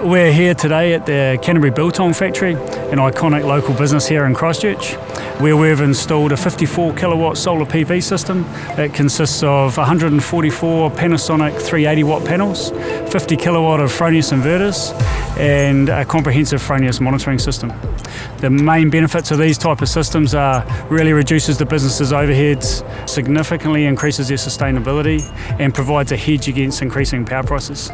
We're here today at the Canterbury Biltong factory, an iconic local business here in Christchurch, where we've installed a 54 kilowatt solar PV system that consists of 144 Panasonic 380 watt panels, 50 kilowatt of Fronius inverters, and a comprehensive Fronius monitoring system. The main benefits of these type of systems are really reduces the business's overheads, significantly increases their sustainability, and provides a hedge against increasing power prices.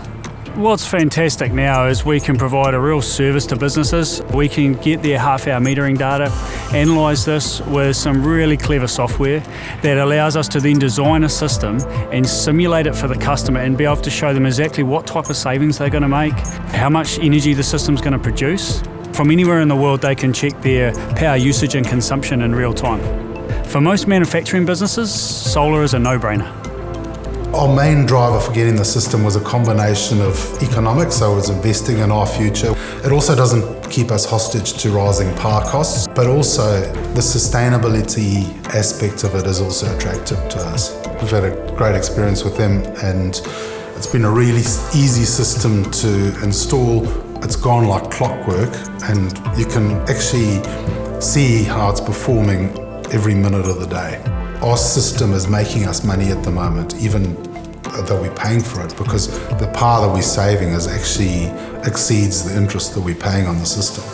What's fantastic now is we can provide a real service to businesses. We can get their half-hour metering data, analyse this with some really clever software that allows us to then design a system and simulate it for the customer and be able to show them exactly what type of savings they're going to make, how much energy the system's going to produce. From anywhere in the world, they can check their power usage and consumption in real time. For most manufacturing businesses, solar is a no-brainer. Our main driver for getting the system was a combination of economics, so it was investing in our future. It also doesn't keep us hostage to rising power costs, but also the sustainability aspect of it is also attractive to us. We've had a great experience with them, and it's been a really easy system to install. It's gone like clockwork, and you can actually see how it's performing every minute of the day. Our system is making us money at the moment, even though we're paying for it, because the power that we're saving is actually exceeds the interest that we're paying on the system.